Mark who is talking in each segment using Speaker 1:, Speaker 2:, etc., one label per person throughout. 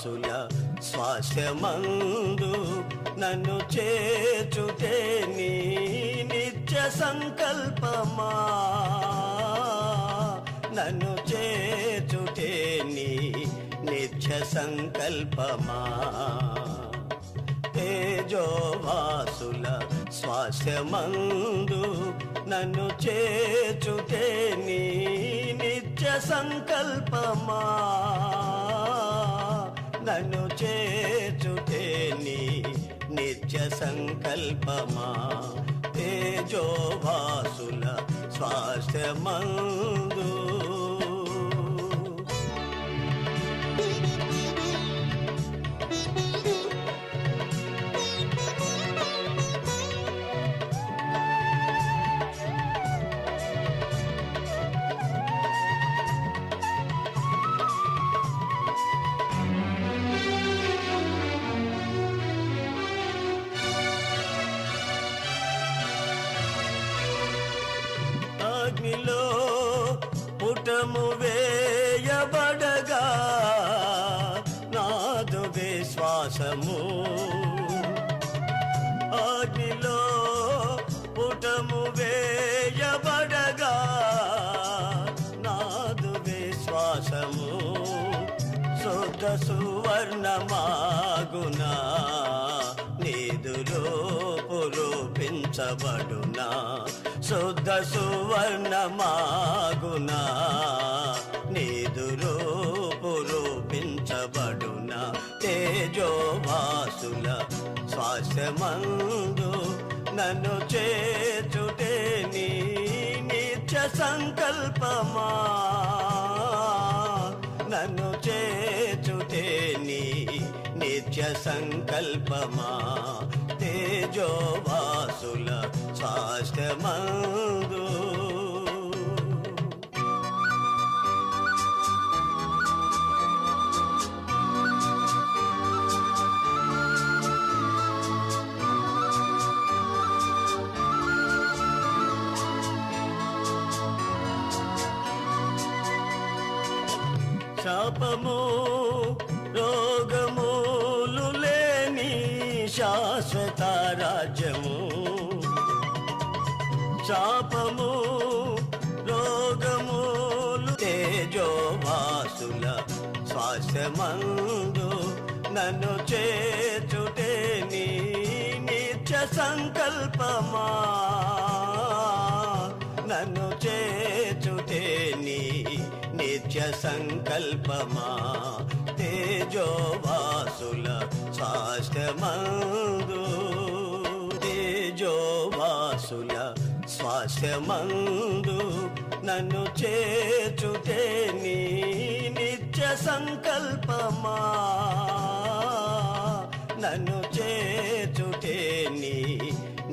Speaker 1: వాసుల స్వాస్థ్యమందు నన్ను చేర్చుటే నీ నిత్య సంకల్పమా, నన్ను చేర్చుటే నీ నిత్య సంకల్పమా. తేజోవాసుల స్వాస్థ్యమందు నన్ను చేర్చుటే నీ నిత్య సంకల్పమా, నన్ను చేర్చుటే నీ నిత్య సంకల్పమా. తేజోవాసుల స్వాస్థ్యమందు అగ్నిలో పుటము వేయబడగా నాదు విశ్వాసము, అగ్నిలో పుటము వేయబడగా నాదు విశ్వాసము. శుద్ధ సువర్ణమాగునా నీదులో పురూపించబడునా, శుద్ధ సువర్ణమాగునా నీదులో పురూపించబడునా. తేజోవాసుల స్వాస్థ్యమందు నన్ను చేర్చుటే నీ నిత్య సంకల్పమా, నన్ను చేర్చుటే నీ నిత్య సంకల్పమా. తేజోవాసుల స్వాస్థ్యమందు శాపము రోగములు లేని శాశ్వత రాజ్యము, శాపము రోగములు. తేజోవాసుల స్వాస్థ్యమందు నన్ను చేర్చుటే నీ నిత్య సంకల్పమా, నన్ను చేర్చుటే నీ నిత్య సంకల్పమా. తేజోవాసుల స్వాస్థ్యమందు, తేజోవాసుల స్వాస్థ్యమందు నన్ను చేర్చుటే నీ నిత్య సంకల్పమా, నన్ను చేర్చుటే నీ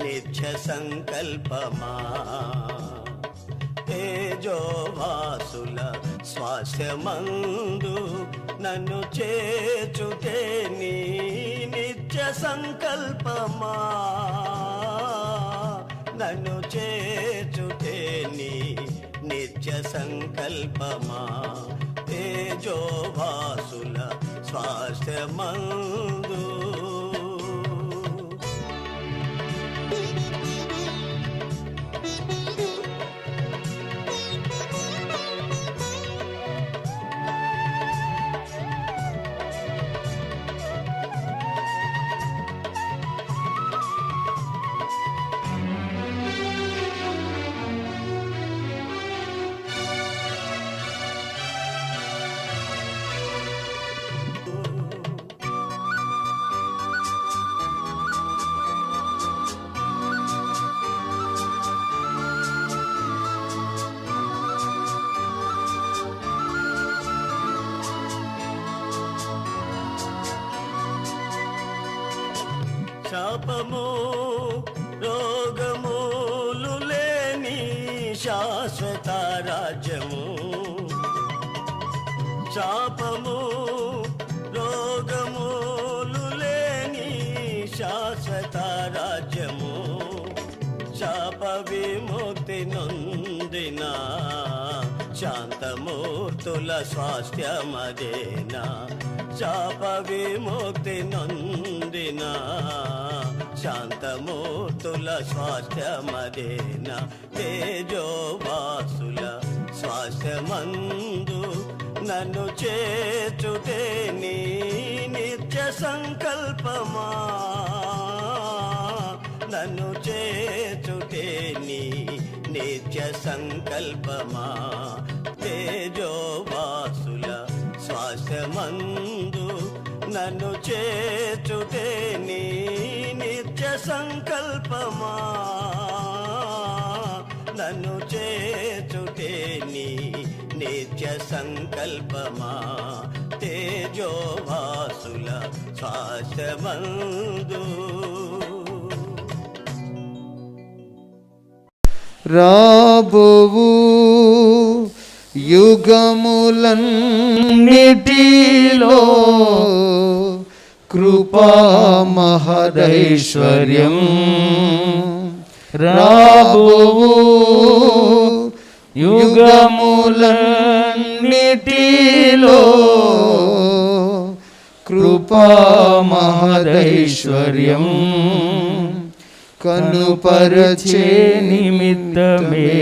Speaker 1: నిత్య సంకల్పమా. తేజోవాసుల స్వాస్థ్యమందు నన్ను చేర్చుటే నీ నిత్య సంకల్పమా, నన్ను చేర్చుటే నీ నిత్య సంకల్పమా. తేజోవాసుల స్వాస్థ్యమందు శాపము రోగములు లేని శాశ్వత రాజ్యము, శాపము రోగములు లేని శాశ్వత రాజ్యము. శాప విముక్తి నొందిన శాంతమూర్తుల స్వాస్థ్యమదేనా, శాప విముక్తి నొందిన శాంతమూర్తుల స్వాస్థ్యమదేన తేజోవాసుల స్వాస్థ్యమందు నన్ను చేర్చుటే నీ నిత్య సంకల్పమా, నన్ను చేర్చుటే నీ నిత్య సంకల్పమా. తేజోవాసుల స్వాస్థ్యమందు నన్ను చేర్చుటే నీ నిత్య సంకల్పమా, నన్ను చేర్చుటే నీ నిత్య సంకల్పమా. తేజోవాసుల స్వాస్థ్యమందు
Speaker 2: రాబోవు యుగములన్నిటిలో కృపా మహదైశ్వర్యం. రాబోవు యుగములన్నిటిలో కృపా మహదైశ్వర్యం కనుపరచే నిమిత్తమే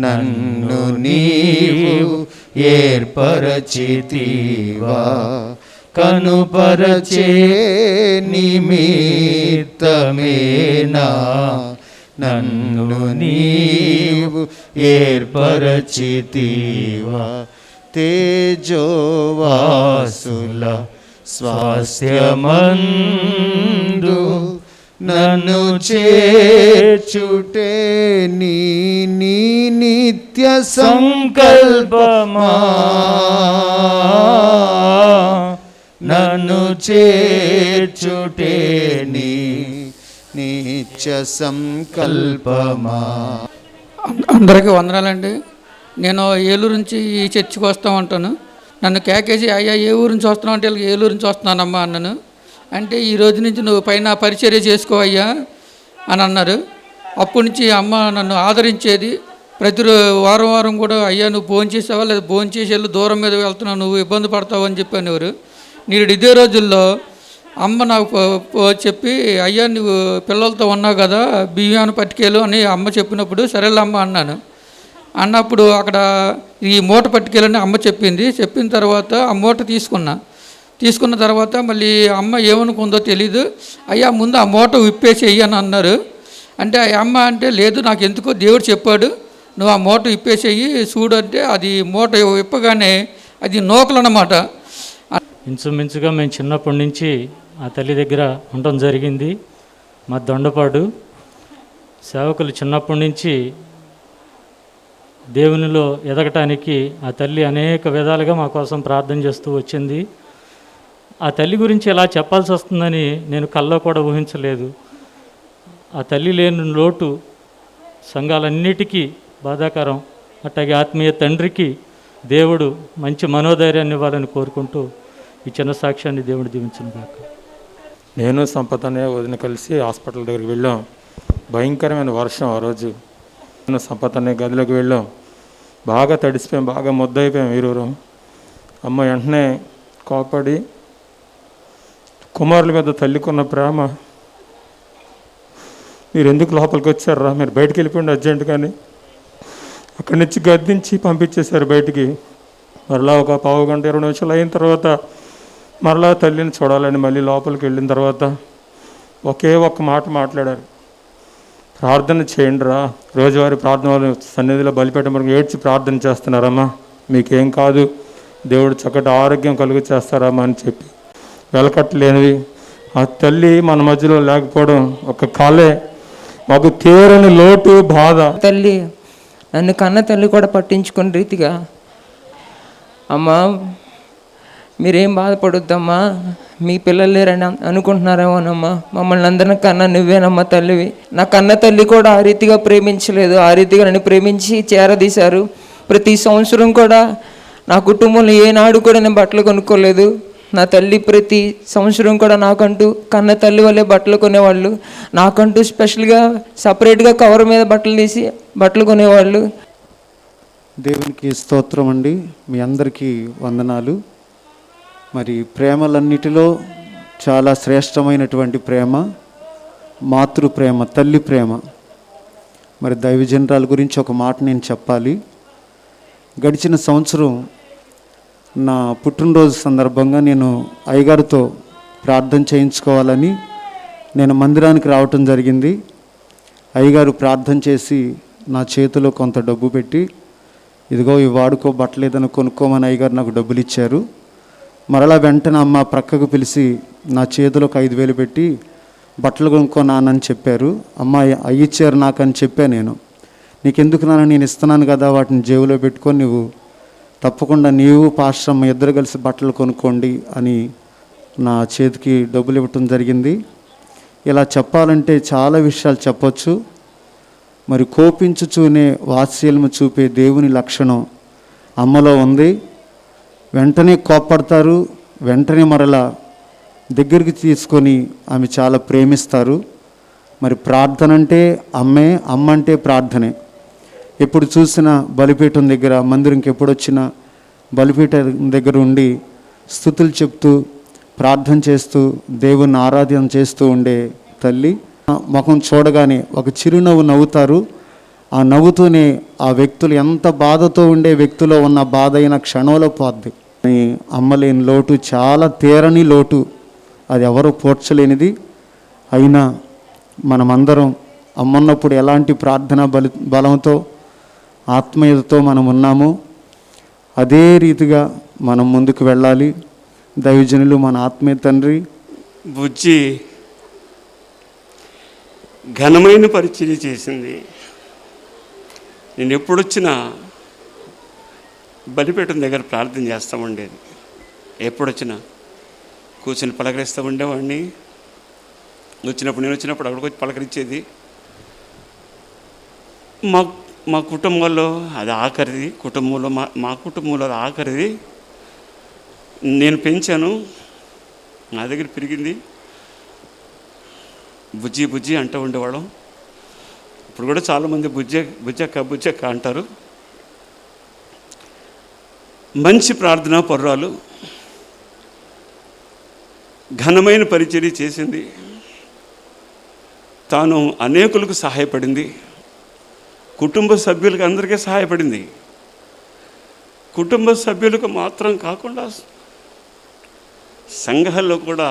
Speaker 2: నన్ను నీవు ఏర్పరచితివా. కనుపరచే నిమిత్తమే నన్ను నీవు ఏర్పరచితివా. తేజోవాసుల స్వాస్థ్యమందు నన్ను చేర్చుటే నీ నిత్య సంకల్పమా, నన్ను చేర్చుటే నీ నిత్య సంకల్పమా.
Speaker 3: అందరికీ వందనాలండి. నేను ఏలూరు నుంచి ఈ చర్చికి వస్తూ ఉంటాను. నన్ను కేకేసి అయ్యా ఏ ఊరు నుంచి వస్తున్నావు అంటే ఏలూరు నుంచి వస్తున్నానమ్మా అన్నాను. అంటే ఈ రోజు నుంచి నువ్వు పైన పరిచర్య చేసుకో అయ్యా అని అన్నారు. అప్పటి నుంచి అమ్మ నన్ను ఆదరించేది. ప్రతి వారం కూడా అయ్యా నువ్వు భోజనం చేసావా లేదా భోజనం చేసి వెళ్ళి దూరం మీద వెళ్తున్నావు, నువ్వు ఇబ్బంది పడతావు అని చెప్పనేవారు. నేను ఇదే రోజుల్లో అమ్మ నాకు చెప్పి అయ్యా నువ్వు పిల్లలతో ఉన్నావు కదా బియ్యాన్ని పట్టుకెళ్ళు అని అమ్మ చెప్పినప్పుడు సరేలే అమ్మ అన్నాను. అన్నప్పుడు అక్కడ ఈ మూట పట్టుకెళ్ళని అమ్మ చెప్పింది. చెప్పిన తర్వాత ఆ మూట తీసుకున్న తర్వాత మళ్ళీ అమ్మ ఏమనుకుందో తెలీదు. అయ్యా ముందు ఆ మూట విప్పేసేయి అని అన్నారు. అంటే అమ్మ అంటే లేదు నాకు ఎందుకో దేవుడు చెప్పాడు నువ్వు ఆ మూట విప్పేసేయి చూడు అంటే అది మూట విప్పగానే అది నూకలన్నమాట.
Speaker 4: ఇంచుమించుగా మేము చిన్నప్పటి నుంచి ఆ తల్లి దగ్గర ఉండడం జరిగింది. మా దొండపాడు సేవకులు చిన్నప్పటి నుంచి దేవునిలో ఎదగటానికి ఆ తల్లి అనేక విధాలుగా మా కోసం ప్రార్థన చేస్తూ వచ్చింది. ఆ తల్లి గురించి ఎలా చెప్పాల్సి వస్తుందని నేను కల్లో కూడా ఊహించలేదు. ఆ తల్లి లేని లోటు సంఘాలన్నిటికీ బాధాకరం. అట్లాగే ఆత్మీయ తండ్రికి దేవుడు మంచి మనోధైర్యాన్ని ఇవ్వాలని కోరుకుంటూ ఈ చిన్న సాక్ష్యాన్ని దేవుడు దీవించును గాక.
Speaker 5: నేను సంపద అనే వదిన కలిసి హాస్పిటల్ దగ్గరికి వెళ్ళాం. భయంకరమైన వర్షం ఆ రోజు. నేను సంపద అనే గదిలోకి వెళ్ళాం. బాగా తడిసిపోయాం, బాగా ముద్దయిపోయాం ఇరువురు. అమ్మ వెంటనే కోపడి కుమారుల మీద తల్లికున్న ప్రేమ, మీరు ఎందుకు లోపలికి వచ్చారా, మీరు బయటికి వెళ్ళిపోండి అర్జెంట్ కానీ అక్కడి నుంచి గద్దించి పంపించేశారు బయటికి. మరలా ఒక పావు గంట 20 నిమిషాలు అయిన తర్వాత మరలా తల్లిని చూడాలని మళ్ళీ లోపలికి వెళ్ళిన తర్వాత ఒకే ఒక్క మాట మాట్లాడారు, ప్రార్థన చేయండి రా, రోజువారీ ప్రార్థన సన్నిధిలో బలిపేట మనకు ఏడ్చి ప్రార్థన చేస్తున్నారమ్మా, మీకేం కాదు, దేవుడు చక్కటి ఆరోగ్యం కలుగు చేస్తారమ్మా అని చెప్పి వెలకట్టలేనివి. ఆ తల్లి మన మధ్యలో లేకపోవడం ఒక కాలే మాకు తీరని లోటు, బాధ.
Speaker 6: తల్లి నన్ను కన్న తల్లి కూడా పట్టించుకున్న రీతిగా అమ్మా మీరేం బాధపడొద్దమ్మా, మీ పిల్లలు లేరని అనుకుంటున్నారేమోనమ్మా, మమ్మల్ని అందరిని కన్నా నువ్వేనమ్మా తల్లివి. నా కన్న తల్లి కూడా ఆ రీతిగా ప్రేమించలేదు, ఆ రీతిగా నన్ను ప్రేమించి చేరదీశారు. ప్రతి సంవత్సరం కూడా నా కుటుంబంలో ఏనాడు కూడా నేను బట్టలు కొనుక్కోలేదు. నా తల్లి ప్రతి సంవత్సరం కూడా నాకంటూ కన్న తల్లి వల్లే బట్టలు కొనేవాళ్ళు. నాకంటూ స్పెషల్గా సపరేట్గా కవర్ మీద బట్టలు తీసి బట్టలు కొనేవాళ్ళు.
Speaker 2: దేవునికి స్తోత్రం అండి. మీ అందరికీ వందనాలు. మరి ప్రేమలన్నిటిలో చాలా శ్రేష్టమైనటువంటి ప్రేమ మాతృ ప్రేమ, తల్లి ప్రేమ. మరి దైవజనరాల గురించి ఒక మాట నేను చెప్పాలి. గడిచిన సంవత్సరం నా పుట్టినరోజు సందర్భంగా నేను అయ్యగారితో ప్రార్థన చేయించుకోవాలని నేను మందిరానికి రావటం జరిగింది. అయ్యగారు ప్రార్థన చేసి నా చేతిలో కొంత డబ్బు పెట్టి, ఇదిగో ఇవి వాడుకో, బట్టలు ఏదైనా కొనుక్కోమని అయ్యగారు నాకు డబ్బులు ఇచ్చారు. మరలా వెంటనే అమ్మ ప్రక్కకు పిలిచి నా చేతిలోకి 5,000 పెట్టి బట్టలు కొనుక్కో నాన్నని చెప్పారు. అమ్మ అయ్యి ఇచ్చారు నాకు అని చెప్పాను. నేను నీకెందుకు నాన్న, నేను ఇస్తున్నాను కదా, వాటిని జేబులో పెట్టుకొని నువ్వు తప్పకుండా నీవు పాస్టర్ అమ్మ ఇద్దరు కలిసి బట్టలు కొనుక్కోండి అని నా చేతికి డబ్బులు ఇవ్వటం జరిగింది. ఇలా చెప్పాలంటే చాలా విషయాలు చెప్పొచ్చు. మరి కోపించుచూనే వాత్సల్యము చూపే దేవుని లక్షణం అమ్మలో ఉంది. వెంటనే కోప్పడతారు, వెంటనే మరలా దగ్గరికి తీసుకొని ఆమె చాలా ప్రేమిస్తారు. మరి ప్రార్థన అంటే అమ్మే, అమ్మ అంటే ప్రార్థనే. ఎప్పుడు చూసినా బలిపీఠం దగ్గర, మందిరంకి ఎప్పుడు వచ్చినా బలిపీఠం దగ్గర ఉండి స్తుతులు చెప్తూ ప్రార్థన చేస్తూ దేవుణ్ణి ఆరాధన చేస్తూ ఉండే తల్లి. ముఖం చూడగానే ఒక చిరునవ్వు నవ్వుతారు. ఆ నవ్వుతూనే ఆ వ్యక్తులు ఎంత బాధతో ఉండే వ్యక్తిలో ఉన్న బాధ అయిన క్షణంలో పోద్ది. అమ్మలేని లోటు, చాలా తీరని లోటు, అది ఎవరు పోడ్చలేనిది. అయినా మనమందరం అమ్మన్నప్పుడు ఎలాంటి ప్రార్థన బలంతో ఆత్మీయతతో మనం ఉన్నాము, అదే రీతిగా మనం ముందుకు వెళ్ళాలి. దైవజనులు, మన ఆత్మీయ తండ్రి
Speaker 7: బుజ్జి ఘనమైన పరిచర్య చేసింది. నేను ఎప్పుడొచ్చినా బలిపీఠం దగ్గర ప్రార్థన చేస్తూ ఉండేది. ఎప్పుడొచ్చినా కూర్చొని పలకరిస్తూ ఉండేవాడిని. నేను వచ్చినప్పుడు అక్కడికి వచ్చి పలకరించేది. మా కుటుంబంలో అది ఆఖరిది. మా కుటుంబంలో అది ఆఖరిది. నేను పెంచాను, నా దగ్గర పెరిగింది. బుజ్జి బుజ్జి అంటూ ఉండేవాళ్ళం. ఇప్పుడు కూడా చాలామంది బుజ్జక్క అంటారు. మంచి ప్రార్థనా పరురాలు, ఘనమైన పరిచర్య చేసింది. తాను అనేకులకు సహాయపడింది. కుటుంబ సభ్యులకు అందరికీ సహాయపడింది. కుటుంబ సభ్యులకు మాత్రం కాకుండా సంఘాల్లో కూడా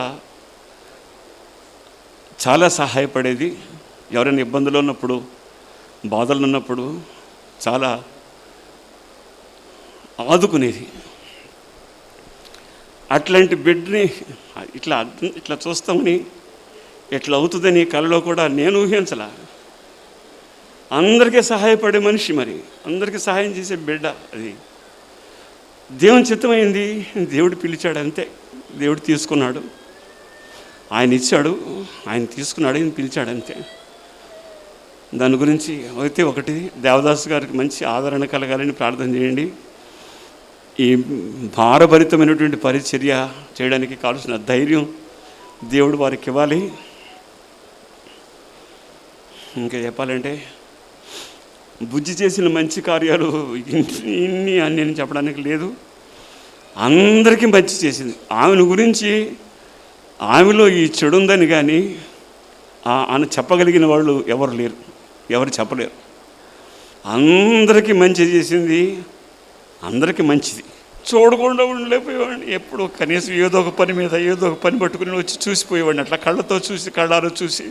Speaker 7: చాలా సహాయపడేది. ఎవరైనా ఇబ్బందులు ఉన్నప్పుడు, బాధలు ఉన్నప్పుడు చాలా ఆదుకునేది. అట్లాంటి బిడ్డని ఇట్లా చూస్తామని, ఇట్లా అవుతుందని కలలో కూడా నేను ఊహించలా. అందరికీ సహాయపడే మనిషి, మరి అందరికీ సహాయం చేసే బిడ్డ. అది దేవుని చిత్తమైంది. దేవుడు పిలిచాడు అంతే. దేవుడు తీసుకున్నాడు, ఆయన ఇచ్చాడు, ఆయన తీసుకున్నాడు, ఆయన పిలిచాడు అంతే. దాని గురించి అయితే ఒకటి, దేవదాస్ గారికి మంచి ఆదరణ కలగాలని ప్రార్థన చేయండి. ఈ భారభరితమైనటువంటి పరిచర్య చేయడానికి కావాల్సిన ధైర్యం దేవుడు వారికి ఇవ్వాలి. ఇంకా చెప్పాలంటే బుజ్జి చేసిన మంచి కార్యాలు ఇన్ని అని నేను చెప్పడానికి లేదు. అందరికీ మంచి చేసింది. ఆమెను గురించి, ఆమెలో ఈ చెడు ఉందని కానీ ఆయన చెప్పగలిగిన వాళ్ళు ఎవరు లేరు, ఎవరు చెప్పలేరు. అందరికీ మంచి చేసింది, అందరికీ మంచిది. చూడకుండా ఉండలేకపోయేవాడిని. ఎప్పుడు కనీసం ఏదో ఒక పని మీద ఏదో ఒక పని పట్టుకుని వచ్చి చూసిపోయేవాడిని. అట్లా కళ్ళతో చూసి, కళ్ళారో చూసి,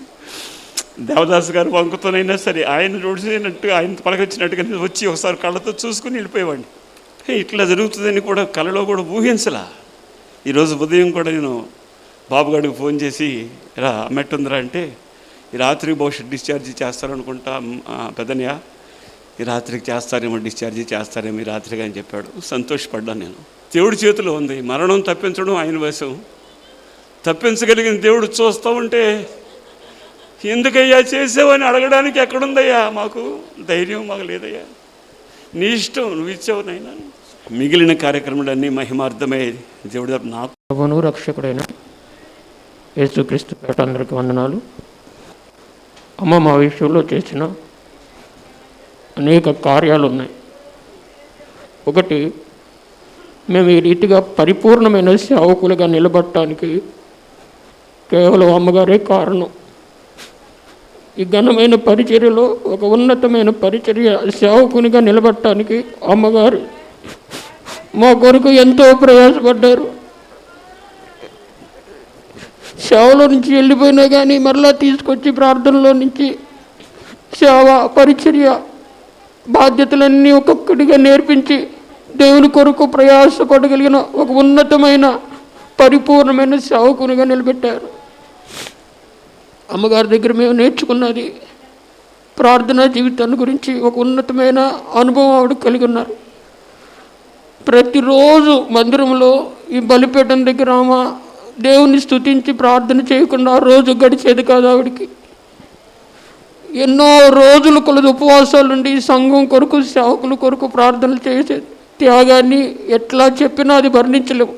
Speaker 7: దేవదాస్ గారు వంకుతోనైనా సరే ఆయన చూసినట్టు, ఆయన పలకొచ్చినట్టుగా వచ్చి ఒకసారి కళ్ళతో చూసుకుని వెళ్ళిపోయేవాడిని. ఇట్లా జరుగుతుందని కూడా కళలో కూడా ఊహించలా. ఈరోజు ఉదయం కూడా నేను బాబుగాడికి ఫోన్ చేసి, ఇలా అమ్మెట్టుందిరా అంటే, ఈ రాత్రికి బహుశా డిశ్చార్జీ చేస్తారనుకుంటా పెద్దనయ్య, ఈ రాత్రికి చేస్తారేమో, డిశ్చార్జీ చేస్తారేమో ఈ రాత్రికి అని చెప్పాడు. సంతోషపడ్డాను నేను. దేవుడి చేతిలో ఉంది. మరణం తప్పించడం ఆయన వశం. తప్పించగలిగిన దేవుడు చూస్తూ ఉంటే ఎందుకయ్యా చేసావని అడగడానికి ఎక్కడుందయ్యా మాకు ధైర్యం? మాకు లేదయ్యా. నీ ఇష్టం, నువ్వు ఇచ్చావు నాయనా. మిగిలిన కార్యక్రమాలన్నీ మహిమార్థమై దేవుడు నాకు
Speaker 8: ప్రభువును రక్షకుడైన యేసుక్రీస్తు పేట అందరికీ వందనాలు. అమ్మ మా విషయంలో చేసిన అనేక కార్యాలు ఉన్నాయి. ఒకటి, మేము ఈ రీతిగా పరిపూర్ణమైన సేవకులుగా నిలబడటానికి కేవలం అమ్మగారే కారణం. ఈ ఘనమైన పరిచర్యలో ఒక ఉన్నతమైన పరిచర్య సేవకునిగా నిలబడటానికి అమ్మగారు మా కొరకు ఎంతో ప్రయాసపడ్డారు. సేవలో నుంచి వెళ్ళిపోయినా కానీ మరలా తీసుకొచ్చి ప్రార్థనలో నుంచి సేవ పరిచర్య బాధ్యతలన్నీ ఒక్కొక్కటిగా నేర్పించి దేవుని కొరకు ప్రయాసపడగలిగిన ఒక ఉన్నతమైన పరిపూర్ణమైన సేవకునిగా నిలబెట్టారు. అమ్మగారి దగ్గర మేము నేర్చుకున్నది ప్రార్థనా జీవితాన్ని గురించి ఒక ఉన్నతమైన అనుభవం ఆవిడ కలిగి ఉన్నారు. ప్రతిరోజు మందిరంలో ఈ బలిపీఠం దగ్గర ఆమె దేవుని స్తుతించి ప్రార్థన చేయకుండా రోజు గడిచేది కాదు ఆవిడికి. ఎన్నో రోజులు కొలది ఉపవాసాలు ఉండి సంఘం కొరకు సేవకుల కొరకు ప్రార్థనలు చేసేది. త్యాగాన్ని ఎట్లా చెప్పినా అది వర్ణించలేము.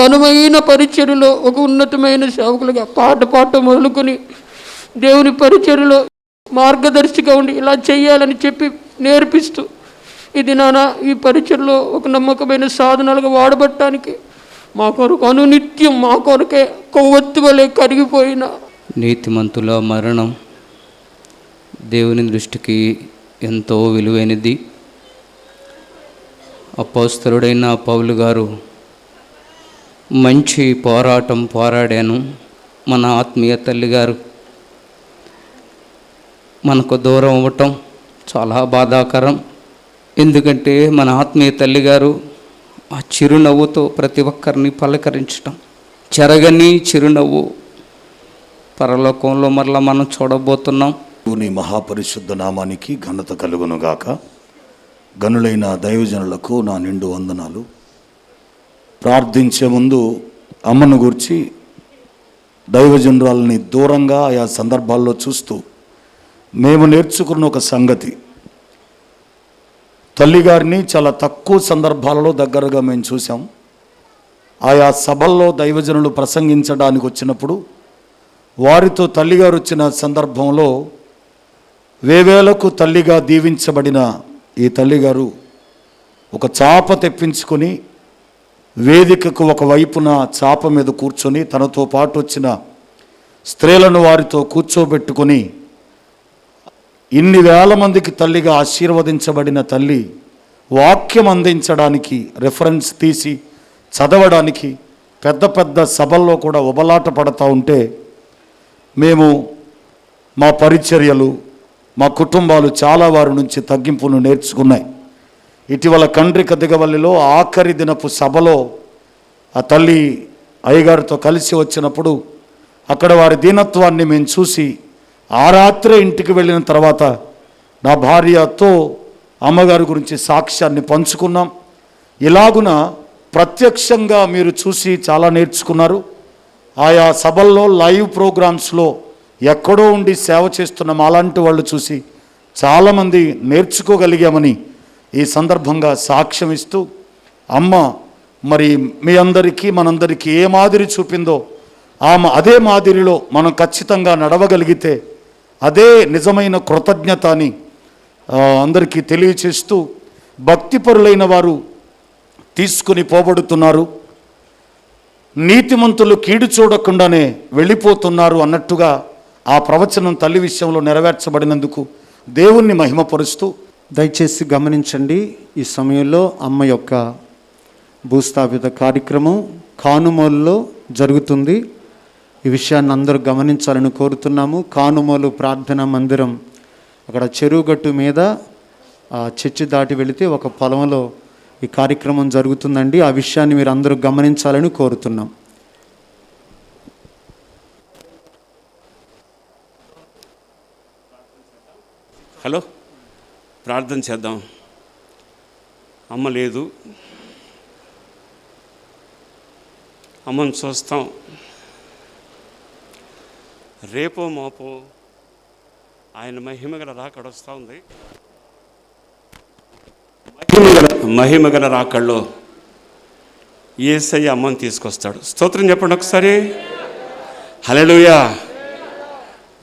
Speaker 8: ఘనమైన పరిచర్యలో ఒక ఉన్నతమైన సేవకులుగా పాట మొదలుకొని దేవుని పరిచర్యలో మార్గదర్శిగా ఉండి ఇలా చేయాలని చెప్పి నేర్పిస్తూ ఇది నాన్న ఈ పరిచర్యలో ఒక నమ్మకమైన సాధనాలుగా వాడబట్టడానికి మా కొరకు అనునిత్యం మా కొరకే కొవ్వొత్తి వలె కరిగిపోయిన
Speaker 9: నీతిమంతుల మరణం దేవుని దృష్టికి ఎంతో విలువైనది. అపోస్తలుడైన పౌలు గారు మంచి పోరాటం పోరాడాను. మన ఆత్మీయ తల్లిగారు మనకు దూరం అవ్వటం చాలా బాధాకరం. ఎందుకంటే మన ఆత్మీయ తల్లిగారు ఆ చిరునవ్వుతో ప్రతి ఒక్కరిని పలకరించటం, చెరగని చిరునవ్వు. పరలోకంలో మరలా మనం చూడబోతున్నాం.
Speaker 10: నీ మహాపరిశుద్ధ నామానికి ఘనత కలుగునుగాక. గనులైన దైవజనులకు నా నిండు వందనాలు. ప్రార్థించే ముందు అమ్మను గురించి దైవజనురాలని దూరంగా ఆయా సందర్భాల్లో చూస్తూ మేము నేర్చుకున్న ఒక సంగతి, తల్లిగారిని చాలా తక్కువ సందర్భాలలో దగ్గరగా మేము చూసాం. ఆయా సభల్లో దైవజనులు ప్రసంగించడానికి వచ్చినప్పుడు వారితో తల్లిగారు వచ్చిన సందర్భంలో వేవేలకు తల్లిగా దీవించబడిన ఈ తల్లిగారు ఒక చాప తెప్పించుకొని వేదికకు ఒక వైపున చాప మీద కూర్చొని తనతో పాటు వచ్చిన స్త్రీలను వారితో కూర్చోబెట్టుకొని ఇన్ని వేల మందికి తల్లిగా ఆశీర్వదించబడిన తల్లి వాక్యం అందించడానికి రెఫరెన్స్ తీసి చదవడానికి పెద్ద పెద్ద సభల్లో కూడా ఉబలాట పడతా ఉంటే మేము మా పరిచర్యలు మా కుటుంబాలు చాలా వారి నుంచి తగ్గింపును నేర్చుకున్నాయి. ఇటీవల కండ్రిక దిగవల్లిలో ఆఖరి దినపు సభలో ఆ తల్లి అయ్యగారితో కలిసి వచ్చినప్పుడు అక్కడ వారి దీనత్వాన్ని మేము చూసి ఆ రాత్రే ఇంటికి వెళ్ళిన తర్వాత నా భార్యతో అమ్మగారి గురించి సాక్ష్యాన్ని పంచుకున్నాం. ఇలాగున ప్రత్యక్షంగా మీరు చూసి చాలా నేర్చుకున్నారు. ఆయా సభల్లో లైవ్ ప్రోగ్రామ్స్లో ఎక్కడో ఉండి సేవ చేస్తున్న మాలాంటి వాళ్ళు చూసి చాలామంది నేర్చుకోగలిగామని ఈ సందర్భంగా సాక్ష్యం ఇస్తూ, అమ్మ మరి మీ అందరికీ మనందరికీ ఏ మాదిరి చూపిందో అదే మాదిరిలో మనం ఖచ్చితంగా నడవగలిగితే అదే నిజమైన కృతజ్ఞత అని అందరికీ తెలియచేస్తూ, భక్తిపరులైన వారు తీసుకుని పోబడుతున్నారు, నీతిమంతులు కీడు చూడకుండానే వెళ్ళిపోతున్నారు అన్నట్టుగా ఆ ప్రవచనం తల్లి విషయంలో నెరవేర్చబడినందుకు దేవుణ్ణి మహిమపరుస్తూ,
Speaker 2: దయచేసి గమనించండి, ఈ సమయంలో అమ్మ యొక్క భూస్థాపిత కార్యక్రమం కానుమోలులో జరుగుతుంది. ఈ విషయాన్ని అందరూ గమనించాలని కోరుతున్నాము. కానుమోలు ప్రార్థనా మందిరం అక్కడ చెరువుగట్టు మీద చర్చి దాటి వెళితే ఒక పొలంలో ఈ కార్యక్రమం జరుగుతుందండి. ఆ విషయాన్ని మీరు అందరూ గమనించాలని కోరుతున్నాం.
Speaker 7: హలో, ప్రార్థన చేద్దాం. అమ్మ లేదు, అమ్మను చూస్తాం. రేపో మాపో ఆయన మహిమగల రాకడ వస్తూ ఉంది. మహిమగల రాకడలో యేసయ్య అమ్మను తీసుకొస్తాడు. స్తోత్రం చెప్పండి ఒకసారి. హల్లెలూయా.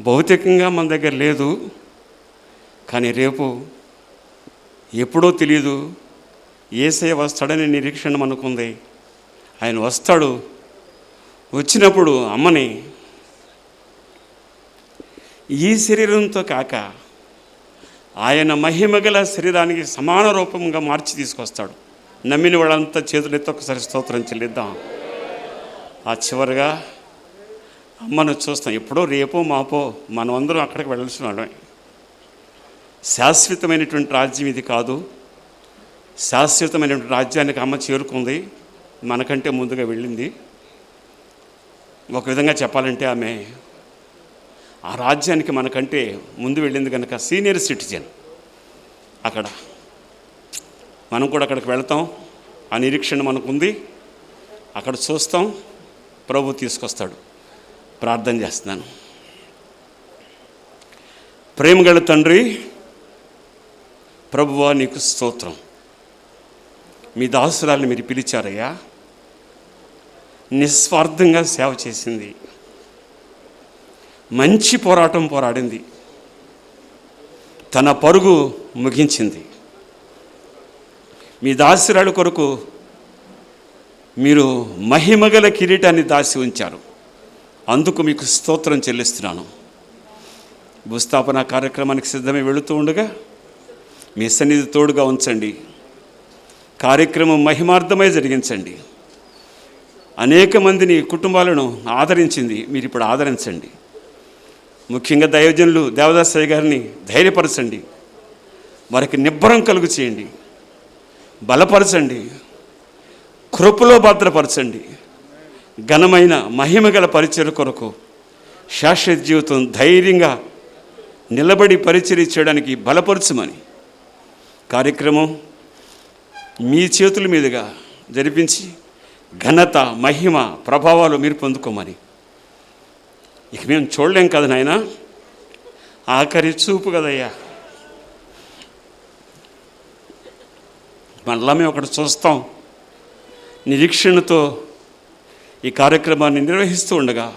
Speaker 7: భౌతికంగా మన దగ్గర లేదు, కానీ రేపు ఎప్పుడో తెలియదు యేసయ్య వస్తాడనే నిరీక్షణ మనకుంది. ఆయన వస్తాడు. వచ్చినప్పుడు అమ్మని ఈ శరీరంతో కాక ఆయన మహిమగల శరీరానికి సమాన రూపంగా మార్చి తీసుకొస్తాడు. నమ్మిన వాళ్ళంతా చేతులెత్తి ఒకసారి స్తోత్రం చెల్లిద్దాం. ఆ చివరిగా అమ్మను చూస్తాం. ఎప్పుడో రేపో మాపో మనం అందరం అక్కడికి వెళ్ళాల్సిన వాళ్ళమే. శాశ్వతమైనటువంటి రాజ్యం ఇది కాదు. శాశ్వతమైనటువంటి రాజ్యానికి అమ్మ చేరుకుంది, మనకంటే ముందుగా వెళ్ళింది. ఒక విధంగా చెప్పాలంటే ఆమె ఆ రాజ్యానికి మనకంటే ముందు వెళ్ళింది కనుక సీనియర్ సిటిజన్. అక్కడ మనం కూడా అక్కడికి వెళ్తాం. ఆ నిరీక్షణ మనకుంది. అక్కడ చూస్తాం, ప్రభు తీసుకొస్తాడు. ప్రార్థన చేస్తున్నాను. ప్రేమగల తండ్రి, ప్రభువా నీకు స్తోత్రం. మీ దాసురాల్ని మీరు పిలిచారయ్యా. నిస్వార్థంగా సేవ చేసింది, మంచి పోరాటం పోరాడింది, తన పరుగు ముగించింది. మీ దాసురాలు కొరకు మీరు మహిమగల కిరీటాన్ని దాచి ఉంచారు. అందుకు మీకు స్తోత్రం చెల్లిస్తున్నాను. భూస్థాపన కార్యక్రమానికి సిద్ధమై వెళుతూ ఉండగా మీ సన్నిధి తోడుగా ఉంచండి. కార్యక్రమం మహిమార్థమై జరిగించండి. అనేక మందిని కుటుంబాలను ఆదరించింది, మీరు ఇప్పుడు ఆదరించండి. ముఖ్యంగా దైవజనులు దేవదాసయ్య గారిని ధైర్యపరచండి. వారికి నిబ్బరం కలుగు చేయండి, బలపరచండి, కృపలో భద్రపరచండి. ఘనమైన మహిమగల పరిచర్య కొరకు శాశ్వత జీవితం ధైర్యంగా నిలబడి పరిచర్య చేయడానికి బలపరచమని, కార్యక్రమం మీ చేతుల మీదుగా జరిపించి ఘనత మహిమ ప్రభావాలు మీరు పొందుకోమని. ఇక మేము చూడలేం కదా నాయన, ఆఖరి చూపు కదయ్యా. మళ్ళా మేము ఒకటి చూస్తాం. నిరీక్షణతో ఈ కార్యక్రమాన్ని నిర్వహిస్తూ ఉండగా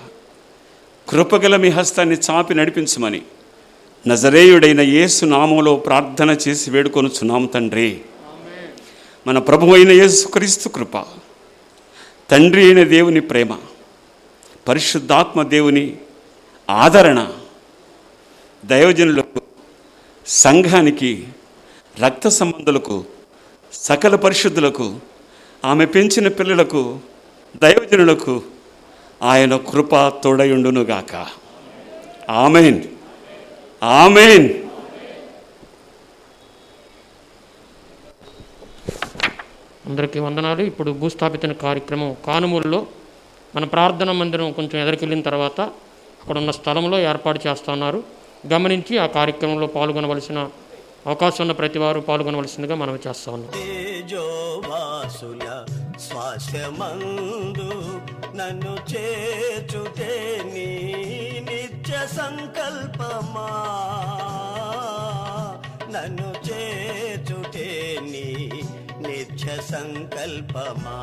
Speaker 7: కృపగల మీ హస్తాన్ని చాపి నడిపించమని నజరేయుడైన యేసు నామములో ప్రార్థన చేసి వేడుకొనుచున్నాం తండ్రి. మన ప్రభువు అయిన యేసుక్రీస్తు కృప, తండ్రి అయిన దేవుని ప్రేమ, పరిశుద్ధాత్మ దేవుని ఆదరణ, దైవజనులకు, సంఘానికి, రక్త సంబంధులకు, సకల పరిశుద్ధులకు, ఆమె పెంచిన పిల్లలకు, దైవజనులకు ఆయన కృప తోడయుండునుగాక. ఆమేన్, ఆమేన్.
Speaker 8: అందరికీ వందనాలు. ఇప్పుడు భూస్థాపిత కార్యక్రమం కానుమూరులో మన ప్రార్థన మందిరం కొంచెం ఎదరికెళ్ళిన తర్వాత అక్కడ ఉన్న స్థలంలో ఏర్పాటు చేస్తున్నారు. గమనించి ఆ కార్యక్రమంలో పాల్గొనవలసిన అవకాశం ఉన్న ప్రతి వారు పాల్గొనవలసిందిగా మనం చేస్తా ఉన్నాం.
Speaker 1: తేజోవాసుల శ్వాసమందు నన్ను చేర్చుటే నీ నిత్య సంకల్పమా, నన్ను చేర్చుటే నీ నిత్య సంకల్పమా.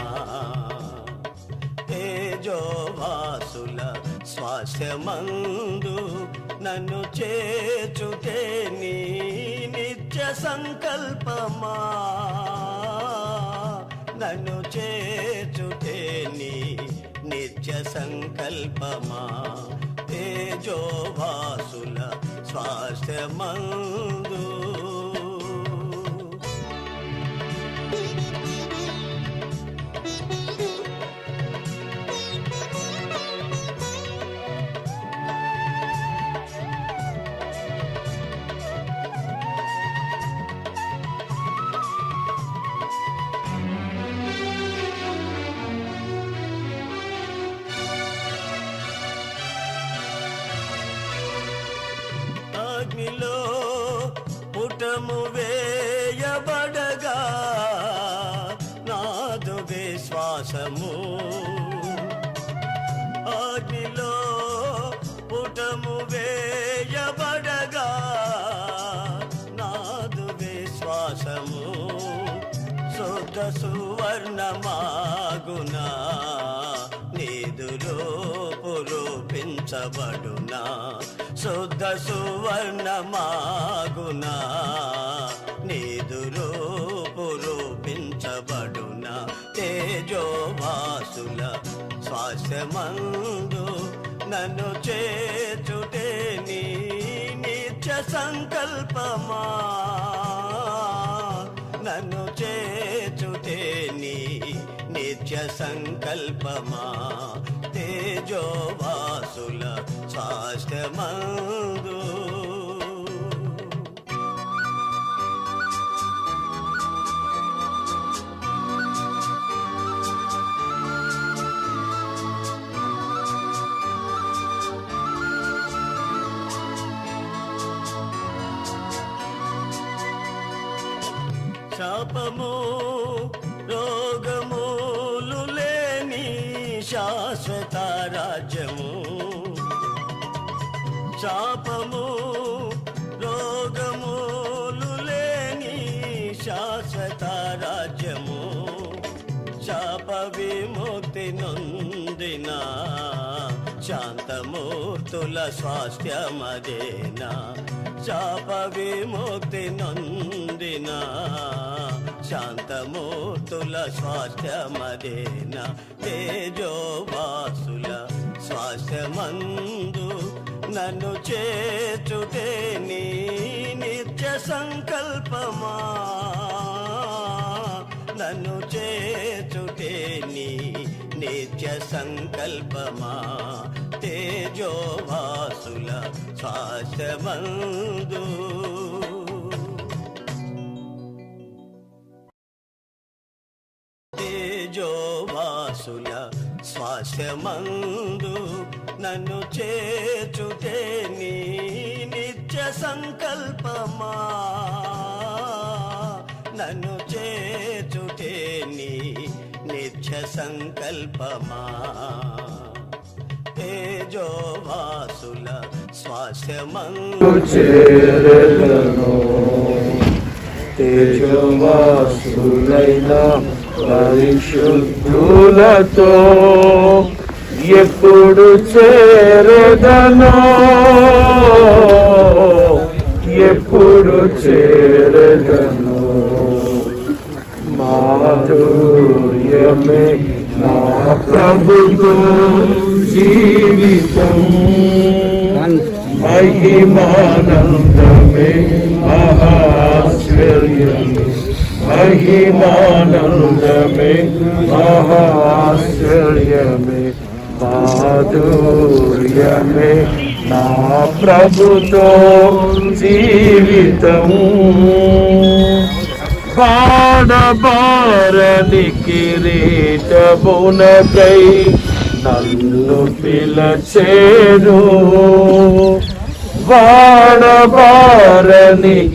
Speaker 1: తేజోవాసుల శ్వాసమందు నన్ను చేర్చుటే నీ నిత్య సంకల్పమా, నన్ను చేర్చుటే నీ నిత్య సంకల్పమా. తేజోవాసుల శ్వాసమందు అగ్నిలో పుటము వేయబడగా నాదు విశ్వాసము, అగ్నిలో పుటము వేయబడగా నాదు విశ్వాసము. శుద్ధ సువర్ణమాగునా నీదులో పురూపించబడునా, శుద్ధ సువర్ణమాగునా నీదులో పురూపించ నిర్వహించబడున తేజోవాసుల స్వాస్థ్యమందు నన్ను చేచుటే నీ నిత్య సంకల్పమా, నన్ను చేచుటే నీ నిత్య సంకల్పమా, తేజోవాసుల స్వాస్థ్యమందు. శాపము రోగములు లేని శాశ్వత రాజ్యము, శాపము రోగములు లేని శాశ్వత రాజ్యము, శాప విముక్తి నొందిన శాంతమూర్తుల స్వాస్థ్యమదేనా, శాప విముక్తి నొందిన శాంతమూర్తుల స్వాస్థ్యమదేనా, తేజోవాసుల స్వాస్థ్యమందు నన్ను చేచుటే నీ నిత్య సంకల్పమా, నన్ను చేచుటే నీ నిత్య సంకల్పమా, తేజోవాసుల స్వాస్థ్యమందు. తేజోవాసుల స్వాస్థ్యమందు నన్ను చేచుటే నీ నిత్య సంకల్పమా, నన్ను చేచుటే నీ నిత్య సంకల్పమా, తేజోవాసుల స్వాస్థ్యమందు.
Speaker 11: తేజోవాసులైన పరిశుద్ధులతో ఎప్పుడు చేరదనో, ఎప్పుడు చేరదనో, మాధుర్యమే నా ప్రభుతో జీవితం, మహిమానందమే మహాశ్చర్యమే, మహిమానందమే మహాశ్చర్యమే, మాధుర్యమే నా ప్రభుతో జీవితం. బాణబారని కిరీటమునకై నన్ను పిలచేను, బాణబారని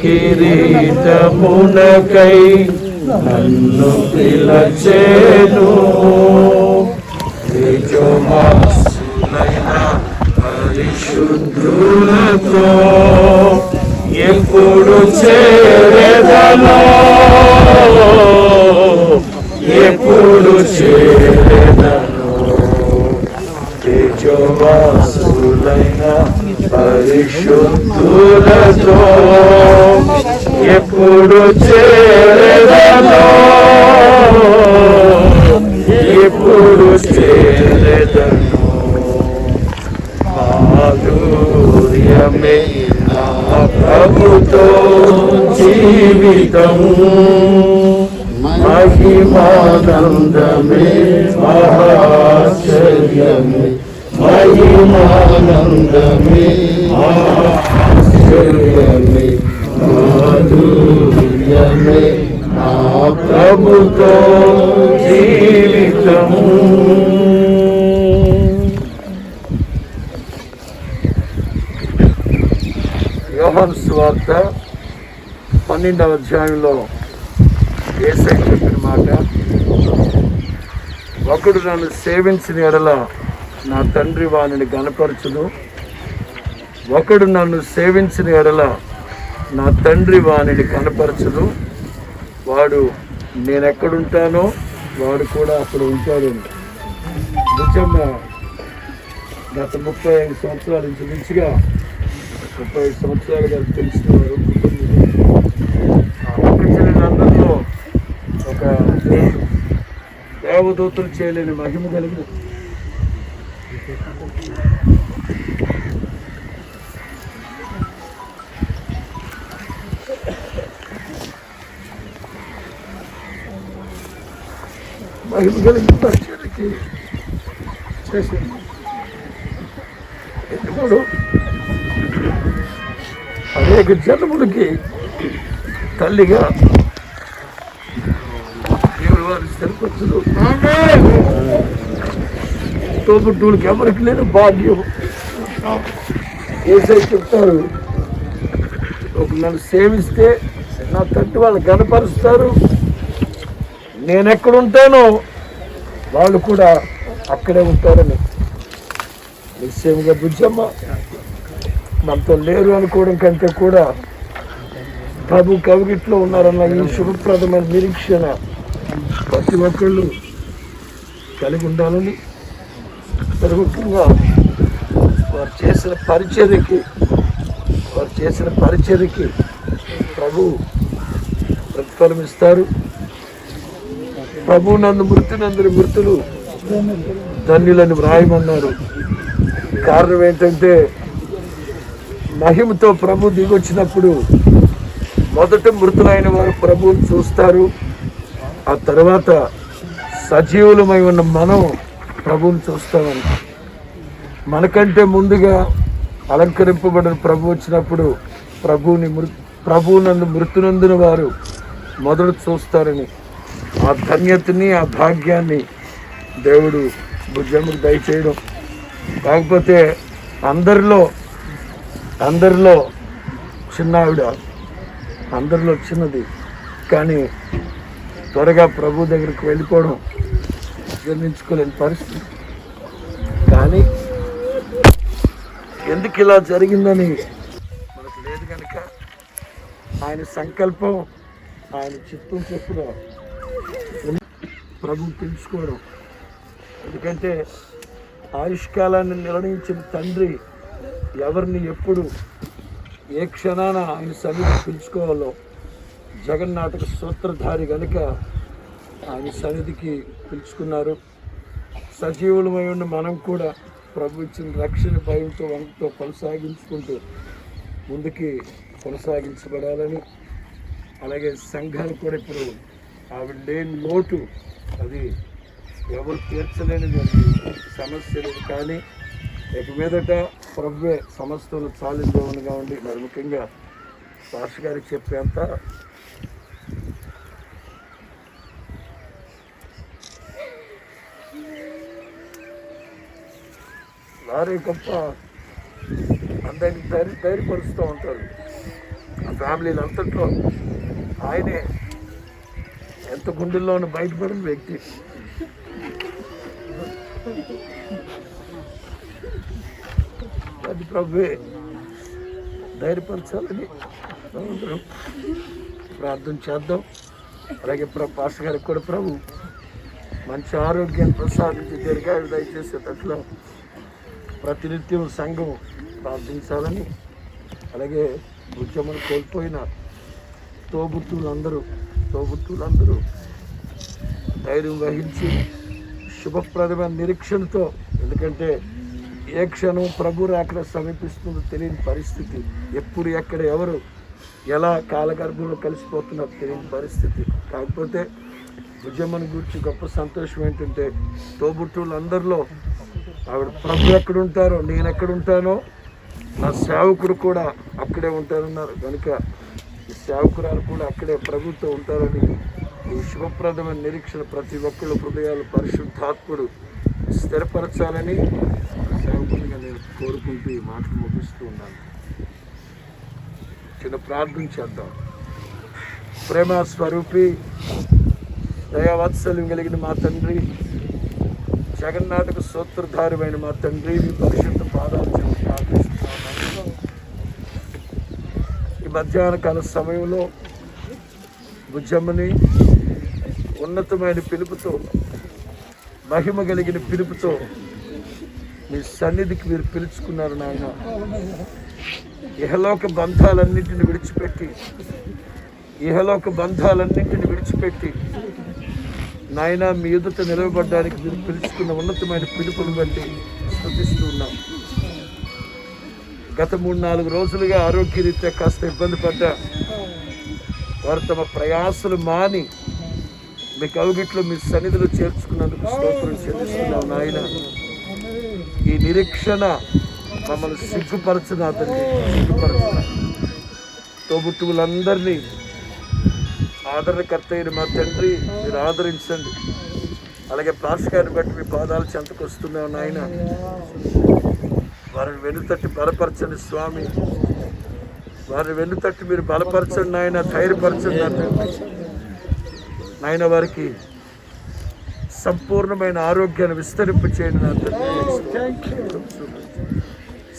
Speaker 11: కిరీటమునకై నన్ను పిలచేను, తేజోవాసులైన పరిశుద్ధులతో ఎప్పుడు చేరదనో, ఎప్పుడు చేరదనో, తేజోవాసులైన పరిశుద్ధులతో ఎప్పుడు చేరదనో, ఎప్పుడు చేరదనో, మాధుర్యమే నా ప్రభుతో జీవితం, మహిమానందమే మహాశ్చర్యమే, మహిమానందమే మహాశ్చర్యమే, మాధుర్యమే నా ప్రభుతో జీవితం. యోహాను సువార్త 12వ అధ్యాయంలో యేసయ్య చెప్పిన మాట, ఒకడు నన్ను సేవించిన ఎడల నా తండ్రి వానిని గణపరచును, ఒకడు నన్ను సేవించిన ఎడల నా తండ్రి వానిని కనపరచును, వాడు నేనెక్కడుంటానో వాడు కూడా అక్కడ ఉంటాడు. నిజంగా గత 35 సంవత్సరాల నుంచి మంచిగా 35 సంవత్సరాలుగా తెలిసిన వారు అందరిలో ఒక దేవదూతలు చేయలేని మహిమ కలిగిన పరిచర్యకి చేసింది. ఇప్పుడు అనేక జన్మలకి తల్లిగా దేవుడు వారి సరిపచ్చులు తోబుట్టువులకి ఎవరికి లేని భాగ్యం. ఏసై చెప్తారు, ఒక నన్ను సేవిస్తే నా తండ్రి వాళ్ళు గనపరుస్తారు, నేనెక్కడుంటానో వాళ్ళు కూడా అక్కడే ఉంటారని. నిశ్చయంగా బుజ్జమ్మ మనతో లేరు అనుకోవడం కంటే కూడా ప్రభు కవిగిట్లో ఉన్నారన్న ఈ శుభప్రదమైన నిరీక్షణ ప్రతి ఒక్కళ్ళు కలిగి ఉండాలని, ముఖ్యంగా వారు చేసిన పరిచర్యకి ప్రభు ప్రతిఫలం ఇస్తారు. ప్రభు నందు మృతులందరి మృతులు ధన్యులని వ్రాయమన్నారు. కారణం ఏంటంటే మహిమతో ప్రభు దిగొచ్చినప్పుడు మొదట మృతులైన వారు ప్రభువుని చూస్తారు, ఆ తర్వాత సజీవులమై ఉన్న మనం ప్రభువుని చూస్తామని. మనకంటే ముందుగా అలంకరింపబడిన ప్రభు వచ్చినప్పుడు ప్రభువునందు మృతునందున వారు మొదట చూస్తారని, ఆ ధన్యతని ఆ భాగ్యాన్ని దేవుడు బుజ్జమ్మకు దయచేయడం. కాకపోతే అందరిలో చిన్న ఆవిడ, అందరిలో చిన్నది, కానీ త్వరగా ప్రభు దగ్గరికి వెళ్ళిపోవడం జీర్ణించుకోలేని పరిస్థితి. కానీ ఎందుకు ఇలా జరిగిందని మనకు లేదు కనుక ఆయన సంకల్పం, ఆయన చిత్తం చెప్పున ప్రభు తెలుసుకోవడం. ఎందుకంటే ఆయుష్కాలాన్ని నిర్ణయించిన తండ్రి ఎవరిని ఎప్పుడు ఏ క్షణాన ఆయన సన్నిధి పిలుచుకోవాలో జగన్నాటక సూత్రధారి కనుక ఆయన సన్నిధికి పిలుచుకున్నారు. సజీవులమై ఉన్న మనం కూడా ప్రభు ఇచ్చిన రక్షణ భయంతో వంటతో కొనసాగించుకుంటూ ముందుకి కొనసాగించబడాలని, అలాగే సంఘాలు కూడా ఇప్పుడు ఆవిడ లేని లోటు అది ఎవరు తీర్చలేనిది సమస్య లేదు. కానీ ఇక మీదట ప్రభువే సమస్యలు చాలిందేవునిగా ఉండి, మరి ముఖ్యంగా భాష గారికి చెప్పేంత వారే గొప్ప అందరికీ ధైర్యపరుస్తూ ఉంటారు. ఆ ఫ్యామిలీలు అంతట్లో ఆయనే ఎంత గుండెల్లోనూ బయటపడిన వ్యక్తి. అది ప్రభువే ధైర్యపరచాలని అందరం ప్రార్థన చేద్దాం. అలాగే పాస్టర్ గారికి కూడా ప్రభు మంచి ఆరోగ్యాన్ని ప్రసాదించి దీర్ఘాయువు దయచేసేటట్లు ప్రతినిత్యం సంఘం ప్రార్థించాలని, అలాగే ఉద్యమం కోల్పోయిన తోబుట్టులందరూ ధైర్యం వహించి శుభప్రదమైన నిరీక్షణతో, ఎందుకంటే ఏ క్షణం ప్రభు రాకడ సమీపిస్తుందో తెలియని పరిస్థితి, ఎప్పుడు ఎక్కడ ఎవరు ఎలా కాలగర్భంలో కలిసిపోతున్నారో తెలియని పరిస్థితి. కాకపోతే ఉద్యమం గురించి గొప్ప సంతోషం ఏంటంటే తోబుట్టులందరిలో ఆవిడ ప్రభు ఎక్కడుంటారో నేను ఎక్కడుంటానో నా సేవకుడు కూడా అక్కడే ఉంటారన్నారు కనుక ఈ సేవకురాలు కూడా అక్కడే ప్రభుతో ఉంటారని ఈ శుభప్రదమైన నిరీక్షణ ప్రతి ఒక్కళ్ళు హృదయాలు పరిశుద్ధాత్ముడు స్థిరపరచాలని సేవకునిగా నేను కోరుకుంటూ ఈ మాటలు ముగిస్తూ ఉన్నాను. చిన్న ప్రార్థన చేద్దాం. ప్రేమ స్వరూపి దయావాత్సల్యం కలిగిన మా తండ్రి, జగన్నాటక సూత్రధారమైన మా తండ్రి, మీ పరిశుద్ధ పాదాలు ప్రార్థిస్తున్నాను. ఈ మధ్యాహ్న కాల సమయంలో బుజ్జమ్మని ఉన్నతమైన పిలుపుతో, మహిమ కలిగిన పిలుపుతో మీ సన్నిధికి మీరు పిలుచుకున్నారు నాయన. ఇహలోక బంధాలన్నింటిని విడిచిపెట్టి నాయన మీ ఎదుట నిలవబడ్డానికి మీరు పిలుచుకున్న ఉన్నతమైన పిలుపుని బట్టి స్తుతిస్తూ ఉన్నాం. గత 3-4 రోజులుగా ఆరోగ్యరీత్యా కాస్త ఇబ్బంది పడ్డా వారు తమ ప్రయాసలు మాని మీ కౌగిట్లో మీ సన్నిధిలో చేర్చుకున్నందుకు స్తోత్రం చెల్లిస్తున్నాం నాయన. ఈ నిరీక్షణ మమ్మల్ని సిగ్గుపరచున తండ్రి, సిగ్గుపరచున. తోబుట్టువులందరినీ ఆదరణకర్త అయిన మా తండ్రి మీరు ఆదరించండి. అలాగే పాస్కాన్ని బట్టి మీ పాదాలు చెంతకు వస్తున్నాం నాయన. వారిని వెన్నుతట్టి బలపరచండి స్వామి, వారిని వెన్నుతట్టి మీరు బలపరచండి నాయన, ధైర్యపరచండి నాయన. వారికి సంపూర్ణమైన ఆరోగ్యాన్ని విస్తరింప చేయండి నా తండ్రి.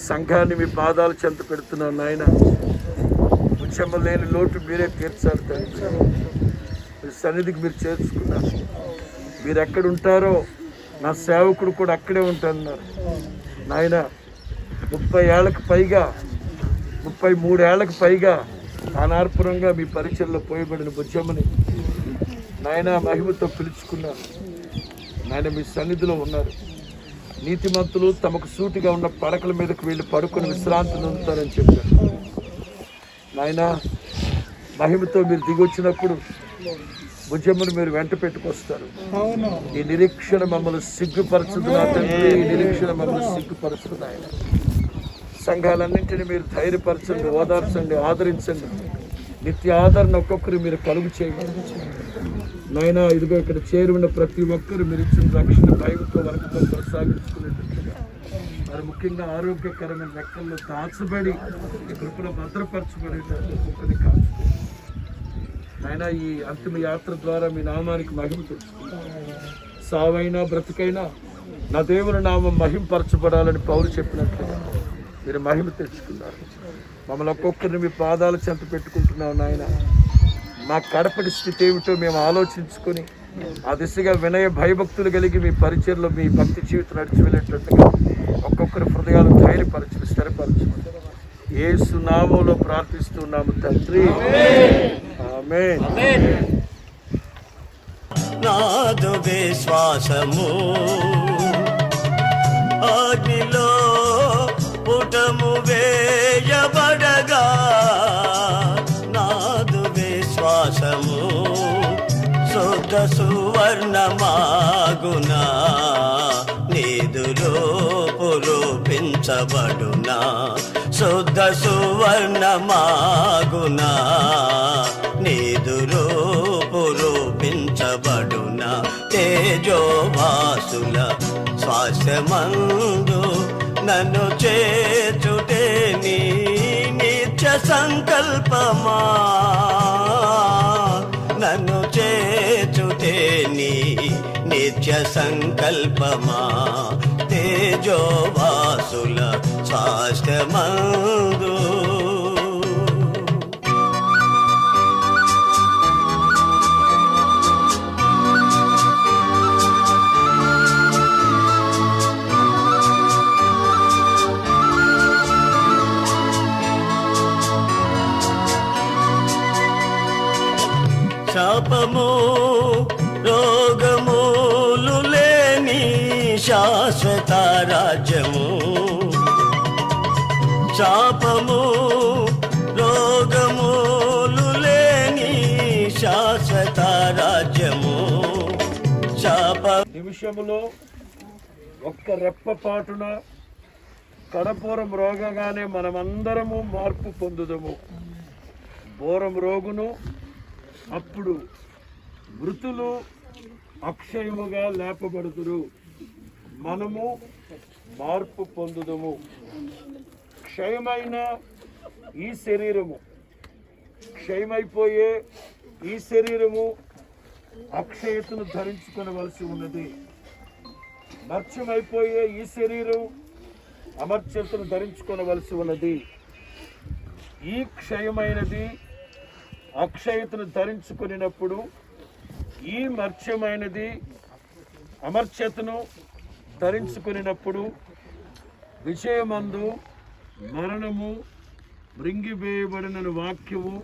Speaker 11: సంఘాన్ని మీ పాదాలు చెంత పెడుతున్నాం నాయన. ఉద్యమ లేని లోటు మీరే తీర్చాలి తండ్రి. మీ సన్నిధికి మీరు చేర్చుకున్నారు. మీరు ఎక్కడ ఉంటారో నా సేవకుడు కూడా అక్కడే ఉంటానన్నారు నాయన. 30 ఏళ్ళకు పైగా 33 ఏళ్ళకు పైగా అనార్పురంగా మీ పరిచయంలో పోయబడిన బుజ్జమ్మని నాయన మహిమతో పిలుచుకున్నారు నాయన. మీ సన్నిధిలో ఉన్నారు. నీతిమంతులు తమకు సూటిగా ఉన్న పడకల మీదకు వెళ్ళి పడుకొని విశ్రాంతి పొందుతారని చెప్పారు నాయన. మహిమతో మీరు దిగొచ్చినప్పుడు భుజమును మీరు వెంట పెట్టుకొస్తారు. ఈ నిరీక్షణ మమ్మల్ని సిగ్గుపరచుదు నా తండ్రి, ఈ నిరీక్షణ మమ్మల్ని సిగ్గుపరచుదు నాయన. సంఘాలన్నింటినీ మీరు ధైర్యపరచండి, ఓదార్చండి, ఆదరించండి. నిత్య ఆదరణ ఒక్కొక్కరు మీరు కలుగు చేయమని నాయన. ఇదిగో ఇక్కడ చేరి ఉన్న ప్రతి ఒక్కరు మీరు ఇచ్చిన రక్షణ భయంతో వరకుతో కొనసాగించుకునేటట్టుగా మరి ముఖ్యంగా ఆరోగ్యకరమైన లెక్కల్లో దాచబడి ఈ కృపలో భద్రపరచబడేటట్టు ఒక్కొక్కరిని కాచుకోండి నాయన. ఈ అంతిమ యాత్ర ద్వారా మీ నామానికి మహిమ తెచ్చుకుంటాం. సావైనా బ్రతికైనా నా దేవుని నామం మహింపరచబడాలని పౌలు చెప్పినట్లుగా మీరు మహిమ తెచ్చుకున్నారు. మమ్మల్ని ఒక్కొక్కరిని మీ పాదాలు చెంత పెట్టుకుంటున్నాం నాయన. మా కడపటి స్థితి ఏమిటో మేము ఆలోచించుకొని ఆ దిశగా వినయ భయభక్తులు కలిగి మీ పరిచయంలో మీ భక్తి జీవితం నడిచి వెళ్ళేటట్టుగా ఒక్కొక్కరి హృదయాలు ధైర్యపరచు, స్థిరపరచు. యేసు నామములో ప్రార్థిస్తున్నాము తండ్రి, ఆమేన్.
Speaker 1: నాదు విశ్వాసము అగ్నిలో పుటము వేయబడగా, నాదు విశ్వాసము శుద్ధ సువర్ణమాగునా, నిధులు పురూపించబడునా. శుద్ధ సువర్ణమాగునా, నిధులు పురూపించబడునా. తేజోవాసుల స్వాస్థ్యమందు నన్ను చేర్చుటే నీ నిత్య సంకల్పమా, నన్ను చేర్చుటే నీ నిత్య సంకల్పమా. తేజోవాసుల స్వాస్థ్యమందు శాపము రోగములు లేని శాశ్వత రాజ్యము, శాపము రోగములు లేని శాశ్వత రాజ్యము.
Speaker 11: నిమిషములో ఒక్క రెప్పపాటున కడపూరం రోగగానే మనమందరము మార్పు పొందుదము. బోరం రోగును అప్పుడు మృతులు అక్షయముగా లేపబడుతురు, మనము మార్పు పొందుదము. క్షయమైన ఈ శరీరము, క్షయమైపోయే ఈ శరీరము అక్షయతను ధరించుకొనవలసి ఉన్నది. మర్త్యమైపోయే ఈ శరీరం అమర్త్యతను ధరించుకొనవలసి ఉన్నది. ఈ క్షయమైనది అక్షయతను ధరించుకున్నప్పుడు ఈ మర్త్యమైనది అమర్త్యతను ధరించుకున్నప్పుడు విజయమందు మరణము మృంగివేయబడిన వాక్యము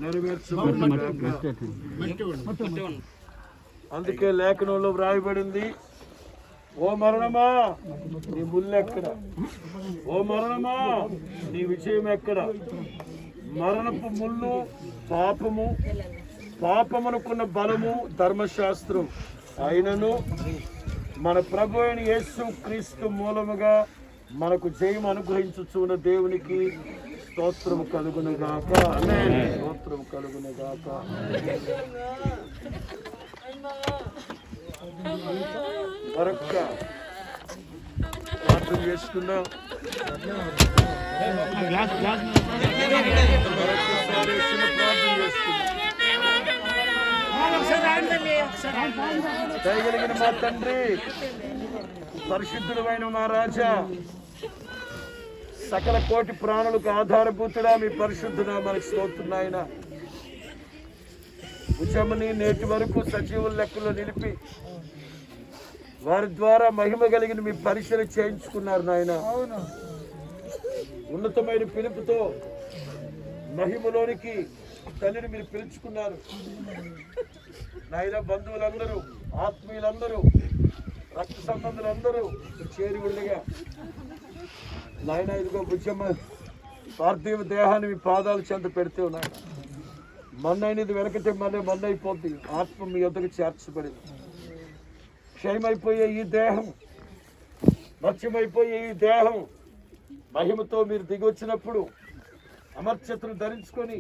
Speaker 11: నెరవేర్చబడును. అందుకే లేఖనంలో వ్రాయబడింది, ఓ మరణమా నీ ముళ్ళు ఎక్కడ, ఓ మరణమా నీ విజయం ఎక్కడ. మరణపు ముళ్ళు పాపము, పాపమునకున్న బలము ధర్మశాస్త్రం. అయినను మన ప్రభు అయిన యేసు క్రీస్తు మూలముగా మనకు జయం అనుగ్రహించుచున్న దేవునికి స్తోత్రము కలుగునుగాక. స్తోత్రము కలుగునుగాక. మరొక్క ప్రార్థన చేసుకుందాం. దయగలిగిన మా తండ్రి, పరిశుద్ధుడైన మా రాజా, సకల కోటి ప్రాణులకు ఆధారభూతుడా మీ పరిశుద్ధుడా మనకు స్తోత్రునాయన. ఉచమని నేటి వరకు సజీవుల లెక్కలో నిలిపి వారి ద్వారా మహిమ కలిగిన మీ పరిచయం చేయించుకున్నారు నాయన. ఉన్నతమైన పిలుపుతో మహిమలోనికి తల్లిని మీరు పిలుచుకున్నారు నాయన. బంధువులందరూ, ఆత్మీయులందరూ, రక్త సంబంధులందరూ చేరి ఉండగా నాయన, ఇదిగో బుజ్జమ్మ పార్థివ దేహాన్ని మీ పాదాలు చెంత పెడితే నాయన. మన్నైనది వెనకటే మన్న అయిపోద్ది. ఆత్మ మీ యొద్దకు చేర్చబడింది. క్షయమైపోయే ఈ దేహం, మత్స్యమైపోయే ఈ దేహం మహిమతో మీరు దిగి వచ్చినప్పుడు అమర్చతను ధరించుకొని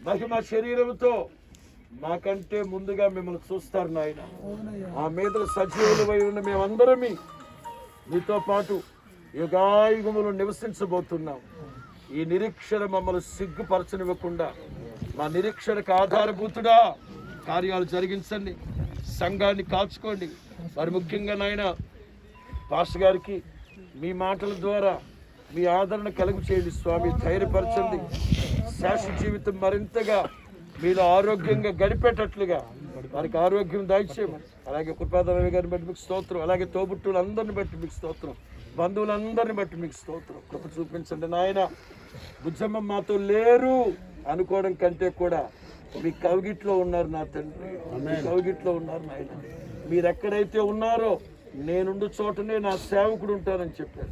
Speaker 11: మహిమ శరీరంతో మాకంటే ముందుగా మిమ్మల్ని చూస్తారు నాయన. ఆ మీద సజీవులమై ఉన్న మేమందరం మీతో పాటు యుగాయుగములు నివసించబోతున్నాం. ఈ నిరీక్షణ మమ్మల్ని సిగ్గుపరచనివ్వకుండా మా నిరీక్షణకు ఆధారభూతుడా కార్యాలు జరిగించండి. సంఘాన్ని కాచుకోండి. మరి ముఖ్యంగా నాయన పాస్టర్ గారికి మీ మాటల ద్వారా మీ ఆదరణ కలుగు చేయండి స్వామి. ధైర్యపరచండి. శాశ్వత జీవితం మరింతగా మీరు ఆరోగ్యంగా గడిపేటట్లుగా వారికి ఆరోగ్యం దయచేయమని. అలాగే కృపాదరవి గారిని బట్టి మీకు స్తోత్రం. అలాగే తోబుట్టువులందరిని బట్టి మీకు స్తోత్రం. బంధువులందరిని బట్టి మీకు స్తోత్రం. కృప చూపించండి నాయన. బుజ్జమ్మ మాతో లేరు అనుకోవడం కంటే కూడా మీ కవిగిట్లో ఉన్నారు నా తండ్రి. మీ కవిగిట్లో ఉన్నారు నాయన. మీరు ఎక్కడైతే ఉన్నారో నేనుండు చోటనే నా సేవకుడు ఉంటానని చెప్పారు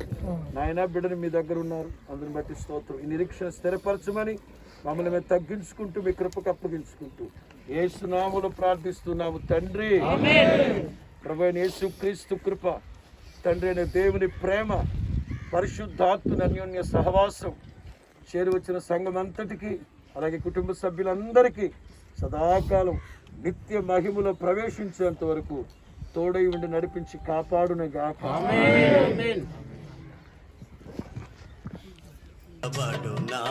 Speaker 11: నాయన. బిడ్డని మీ దగ్గర ఉన్నారు. అందుని బట్టి స్తోత్రం. ఈ నిరీక్షణ స్థిరపరచమని మమ్మల్ని మేము తగ్గించుకుంటూ మీ కృపకు అప్పగించుకుంటూ యేసు నామములో ప్రార్థిస్తున్నాము తండ్రి. ప్రభువైన యేసు క్రీస్తు కృప, తండ్రి అయిన దేవుని ప్రేమ, పరిశుద్ధాత్మ అన్యోన్య సహవాసం చేరి వచ్చిన సంఘం అంతటికి, అలాగే కుటుంబ సభ్యులందరికీ సదాకాలం నిత్య మహిమలో ప్రవేశించేంత వరకు తోడై ఉండి నడిపించి కాపాడునుగాక.
Speaker 1: బడునా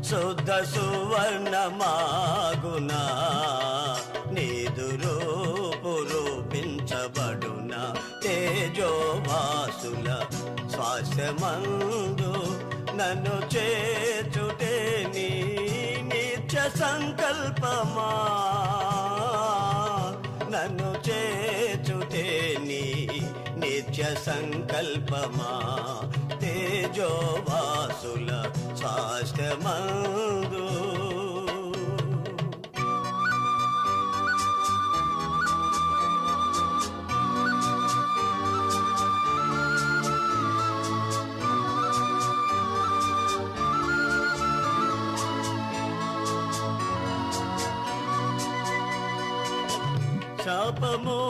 Speaker 1: శుద్ధ సువర్ణమాగునా, నీదు రూపు రూపించబడునా. తేజోవాసుల శ్వాసమందు నన్ను చేచుటే నీ నిత్య సంకల్పమా, నన్ను చేచుటే నీ నిత్య సంకల్పమా. తేజోవాసుల స్వాస్థ్యమందు శాపము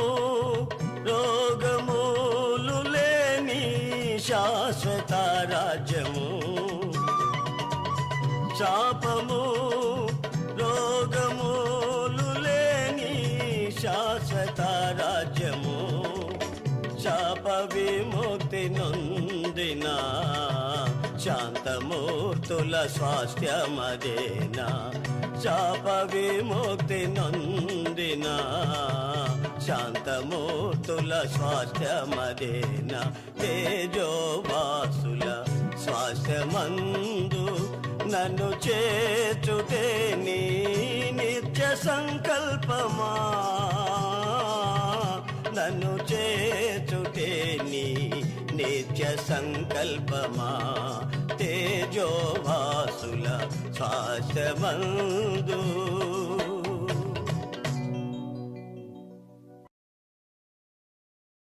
Speaker 1: రోగములు లేని శాశ్వత రాజ్యము, శాపము రోగములు లేని శాశ్వత రాజ్యము. శాప విముక్తి నొందిన శాంతమూర్తుల స్వాస్థ్యమదేనా. శాప విముక్తి నొందిన శాంతమూర్తుల స్వాస్థ్యమదేనా. తేజోవాసుల స్వాస్థ్యమందు నన్ను చేచుటే నీ నిత్య సంకల్పమా, నన్ను చేచుటే నీ నిత్య సంకల్పమా. తేజోవాసుల స్వాస్థ్యమందు